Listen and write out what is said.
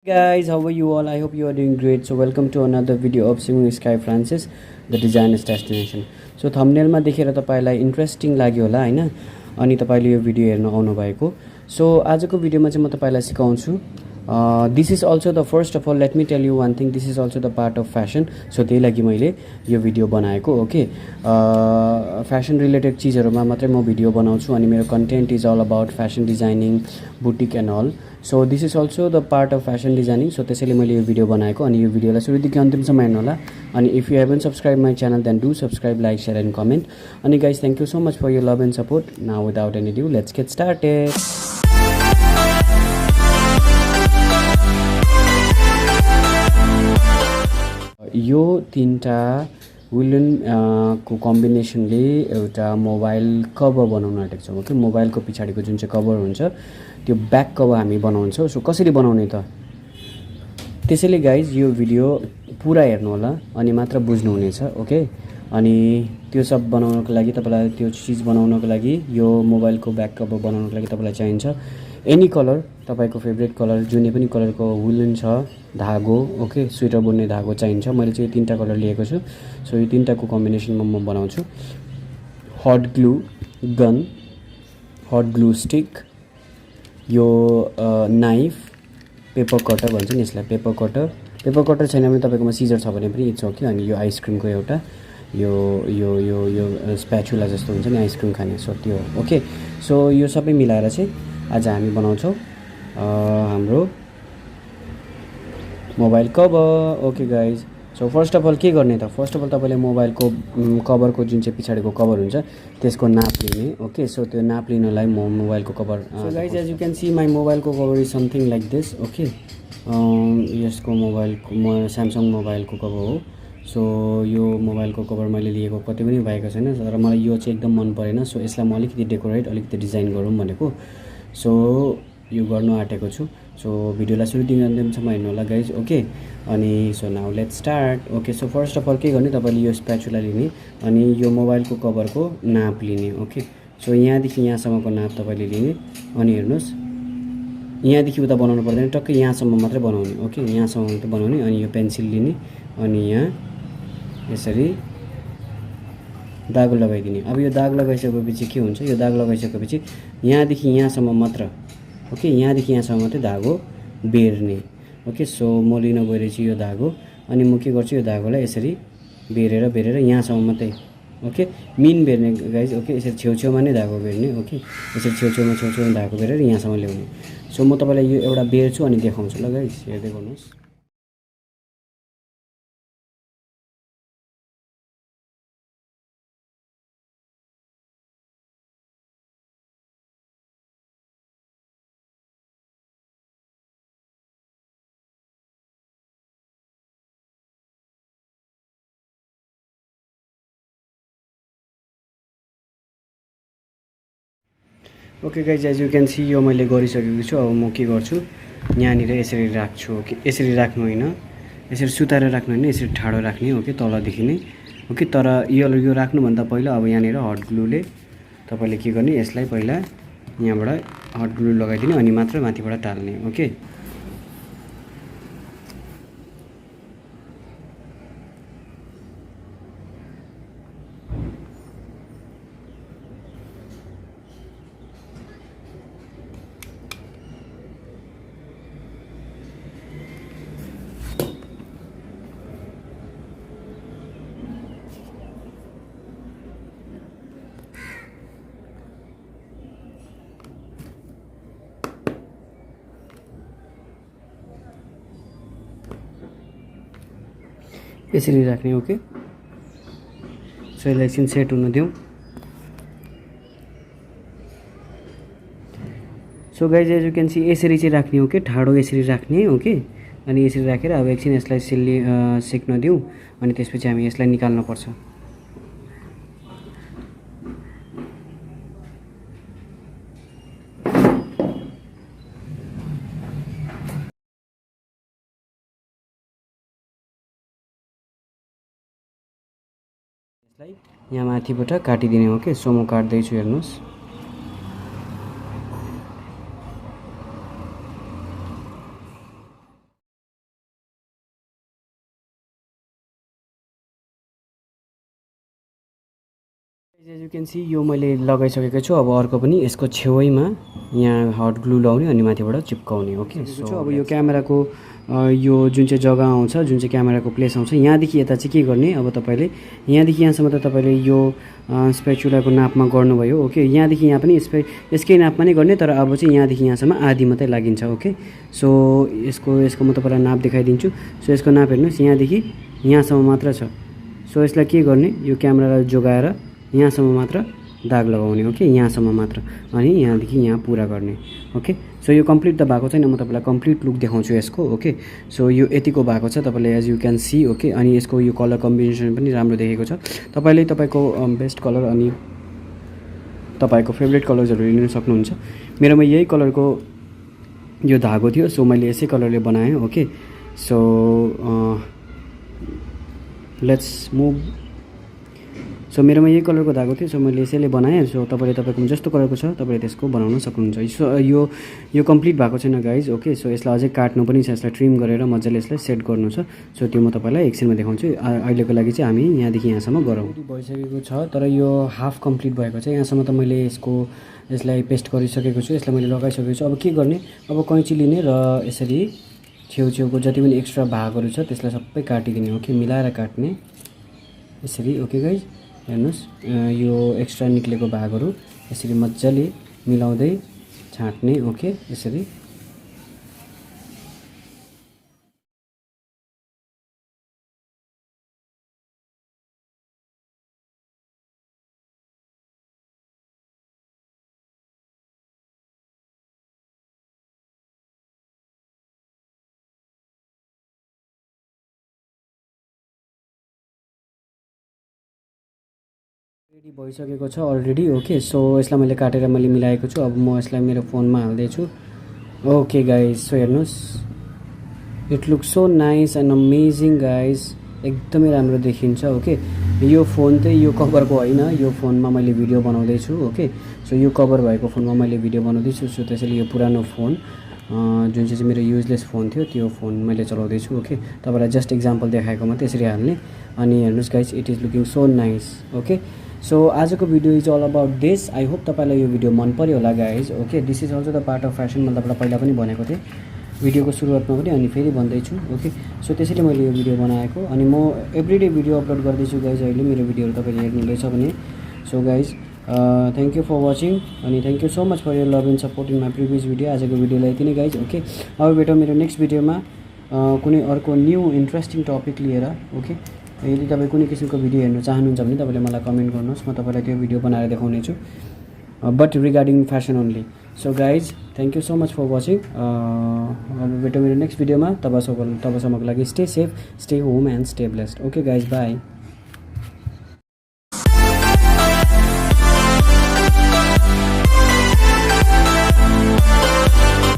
Guys, how are you all? I hope you are doing great. So welcome to another video of Singing Sky Francis, the designer's destination. So thumbnail मा देखेर तपाईलाई interesting लाग्यो होला हैन, अनि तपाईले यो भिडियो हेर्न आउनु भएको. सो आजको भिडियोमा चाहिँ म तपाईलाई सिकाउँछु. This is also the first of all, let me tell you one thing, this is also the part of fashion. So त्यही लागि मैले यो भिडियो बनाएको. ओके, फ्यासन रिलेटेड चीजहरुमा मात्रै म भिडियो बनाउँछु अनि मेरो content is all about fashion designing, boutique and all. So this is also the part of fashion designing. So त्यसैले मैले यो भिडियो बनाएको अनि यो भिडियोलाई सुरुदेखि अन्तिमसम्म हेर्नु होला. अनि if you haven't subscribe my channel then do subscribe, like, share and comment. अनि guys thank you so much for your love and support. Now without any due let's get started. यो तीनटा वुलन को कम्बिनेसनले एउटा mobile cover बनाउन आँटेको छौँ. Okay, मोबाइलको पछाडिको जुन चाहिँ कभर हुन्छ त्यो ब्याक कभर हामी बनाउँछौँ. सो कसरी बनाउने त, त्यसैले गाइज यो भिडियो पुरा हेर्नु होला अनि मात्र बुझ्नुहुनेछ. ओके, अनि त्यो सब बनाउनको लागि तपाईलाई, त्यो चीज बनाउनको लागि, यो मोबाइलको ब्याक कभर बनाउनको लागि तपाईलाई चाहिन्छ एनी कलर, तपाईको फेभरेट कलर, जुनै पनि कलरको वुलन छ, धागो. ओके, स्वेटर बुन्ने धागो चाहिन्छ. मैले चाहिँ यो तीनटा कलर लिएको छु. सो यो तीनटाको कम्बिनेसनमा म बनाउँछु. Hot glue gun, hot glue stick, यो नाइफ, पेपर कटर भन्छ नि यसलाई, पेपर कटर. पेपर कटर छैन भने तपाईकोमा सिजर छ भने पनि इट्स ओके. अनि यो आइसक्रिमको एउटा यो यो यो यो स्प्याचुला जस्तो हुन्छ नि आइसक्रिम खाने, सो त्यो. ओके, सो यो सबै मिलाएर चाहिँ आज हामी बनाउँछौँ हाम्रो mobile cover. Okay guys, so first of all के गर्ने त, फर्स्ट अफ अल तपाईँले मोबाइलको कभरको जुन चाहिँ पछाडिको कभर हुन्छ त्यसको नाप लिने. ओके, सो त्यो नाप लिनलाई म मोबाइलको cover. So guys as you can see my मोबाइलको cover is something like this. Okay, यसको मोबाइलको स्यामसङ मोबाइलको कभर हो. सो यो मोबाइलको कभर मैले लिएको कति पनि भएको छैन, तर मलाई यो चाहिँ एकदम मन परेन. सो यसलाई म अलिकति डेकोरेट, अलिकति डिजाइन गरौँ भनेको. सो यो गर्नु आँटेको छु. सो भिडियोलाई सुरुदेखि अन्तिमसम्म हेर्नु होला गाइज. ओके, अनि so now let's start. Okay, so first of all के गर्ने, तपाईँले यो स्प्याचुला लिने अनि यो मोबाइलको कभरको नाप लिने. ओके, सो यहाँदेखि यहाँसम्मको नाप तपाईँले लिने अनि हेर्नुहोस् यहाँदेखि उता बनाउनु पर्दैन, टक्कै यहाँसम्म मात्रै बनाउने. ओके, यहाँसम्म मात्रै बनाउने. अनि यो पेन्सिल लिने अनि यहाँ यसरी दाग लगाइदिने. अब यो दाग लगाइसकेपछि के हुन्छ, यो दाग लगाइसकेपछि यहाँदेखि यहाँसम्म मात्र, ओके, यहाँदेखि यहाँसम्म मात्रै धागो बेर्ने. ओके, सो म लिन गइरहेछु यो धागो अनि म के गर्छु, यो धागोलाई यसरी बेरेर बेरेर यहाँसम्म मात्रै. ओके, मिन बेर्ने गाइज. ओके, यसरी छेउछेउमा नै धागो बेर्ने. ओके, यसरी छेउछेउमा धागो बेरेर यहाँसम्म ल्याउने. सो म तपाईँलाई यो एउटा बेर्छु अनि देखाउँछु ल गाइज, हेर्दै गर्नुहोस्. Okay guys, as you can see यो मैले गरिसकेको छु. अब म के गर्छु, यहाँनिर यसरी राख्छु. ओके, यसरी राख्नु होइन, यसरी सुताएर राख्नु होइन, यसरी ठाडो राख्ने. ओके, तलदेखि नै. ओके, तर यो राख्नुभन्दा पहिला अब यहाँनिर हट ग्लुले तपाईँले के गर्ने, यसलाई पहिला यहाँबाट हट ग्लु लगाइदिने अनि मात्र माथिबाट टाल्ने. ओके, यसरी राख्ने. ओके, सो यसलाई एकछिन सेट हुन दिउँ. So guys as you can see यसरी चाहिँ राख्ने. ओके, ठाडो यसरी राख्ने. ओके, अनि यसरी राखेर अब एकछिन यसलाई सेक्न दिउँ अनि त्यसपछि हामी यसलाई निकाल्नुपर्छ. यहाँ माथिबाट काटिदिने. ओके, सो म काट्दैछु, हेर्नुहोस्. एज यु क्यान सी यो मैले लगाइसकेको छु। अब अर्को पनि यसको छेउमा यहाँ हट ग्लु लाउने अनि माथिबाट चिप्काउने। ओके सो अब यो क्यामेराको यो जुन चाहिँ जग्गा आउँछ, जुन चाहिँ क्यामेराको प्लेस आउँछ, यहाँदेखि यता चाहिँ के गर्ने, अब तपाईँले यहाँदेखि यहाँसम्म त तपाईँले यो स्पेचुलाको नापमा गर्नुभयो। ओके यहाँदेखि यहाँ पनि यसकै नापमा नै गर्ने, तर अब चाहिँ यहाँदेखि यहाँसम्म आधी मात्रै लागिन्छ। ओके सो यसको म तपाईँलाई नाप देखाइदिन्छु। सो यसको नाप हेर्नुहोस्, यहाँदेखि यहाँसम्म मात्र छ। सो यसलाई के गर्ने, यो क्यामेरालाई जोगाएर यहाँसम्म मात्र दाग लगाउने। ओके यहाँसम्म मात्र, अनि यहाँदेखि यहाँ पुरा गर्ने। ओके सो यो कम्प्लिट त भएको छैन, म तपाईँलाई कम्प्लिट लुक देखाउँछु यसको। ओके सो यो यतिको भएको छ तपाईँले as you can see. Okay अनि यसको यो कलर कम्बिनेसन पनि राम्रो देखेको छ। तपाईँले तपाईँको बेस्ट कलर अनि तपाईँको फेभरेट कलर्सहरू लिन सक्नुहुन्छ। मेरोमा यही कलरको यो धागो थियो, सो मैले यसै कलरले बनाएँ। Okay so let's move. So मेरोमा यही कलरको धागो थियो, सो मैले यसैले बनाएँ। सो तपाईँले तपाईँकोमा जस्तो कलरको छ तपाईँले त्यसको बनाउन सक्नुहुन्छ। सो यो कम्प्लिट भएको छैन गाइज। ओके सो यसलाई अझै काट्नु पनि छ, यसलाई ट्रिम गरेर मजाले यसलाई सेट गर्नु छ। सो त्यो म तपाईँलाई एकछिनमा देखाउँछु। अहिलेको लागि चाहिँ हामी यहाँदेखि यहाँसम्म गरौँ। भइसकेको छ, तर यो हाफ कम्प्लिट भएको छ। यहाँसम्म त मैले यसलाई पेस्ट गरिसकेको छु, यसलाई मैले लगाइसकेको छु। अब के गर्ने, अब कैँची लिने र यसरी छेउछेउको जति पनि एक्स्ट्रा भागहरू छ त्यसलाई सबै काटिदिने। ओके मिलाएर काट्ने यसरी। ओके गाइज हेर्नुहोस्, यो एक्स्ट्रा निक्लेको भागहरू यसरी मजाले मिलाउँदै छाट्ने। ओके यसरी रेडी भइसकेको छ अलरेडी। ओके सो यसलाई मैले काटेर मैले मिलाएको छु। अब म यसलाई मेरो फोनमा हाल्दैछु। ओके गाइज सो हेर्नुहोस्, it looks so nice and amazing guys, एकदमै राम्रो देखिन्छ। ओके यो फोन चाहिँ यो कभरको होइन, यो फोनमा मैले भिडियो बनाउँदैछु। ओके सो यो कभर भएको फोनमा मैले भिडियो बनाउँदैछु। सो त्यसैले यो पुरानो फोन जुन चाहिँ मेरो युजलेस फोन थियो त्यो फोन मैले चलाउँदैछु। ओके तपाईँलाई जस्ट इक्जाम्पल देखाएकोमा त्यसरी हाल्ने। अनि हेर्नुहोस् guys, it is looking so nice. Okay so आजको video is all about this. I hope तपाईँलाई यो भिडियो मन पऱ्यो होला guys. Okay this is also the part of fashion, मैले तपाईँलाई पहिला पनि भनेको थिएँ भिडियोको सुरुवातमा पनि, अनि फेरि भन्दैछु। ओके सो त्यसैले मैले यो भिडियो बनाएको, अनि म एभ्रिडे भिडियो अपलोड गर्दैछु गाइज। अहिले मेरो भिडियोहरू तपाईँले हेर्नुहुँदैछ भने। So guys thank you for watching, अनि thank you so much for your love and support in my previous video. आजको भिडियोलाई यति नै गाइज। ओके अब भेटौँ मेरो नेक्स्ट भिडियोमा कुनै अर्को न्यू इन्ट्रेस्टिङ टपिक लिएर। ओके यदि तपाईँ कुनै किसिमको भिडियो हेर्नु चाहनुहुन्छ भने तपाईँले मलाई कमेन्ट गर्नुहोस्, म तपाईँलाई त्यो भिडियो बनाएर देखाउने छु, but regarding fashion only. So guys thank you so much for watching. अब भेटौँ मेरो नेक्स्ट भिडियोमा। तबसम्मको लागि stay safe, stay home and stay blessed. Okay guys by.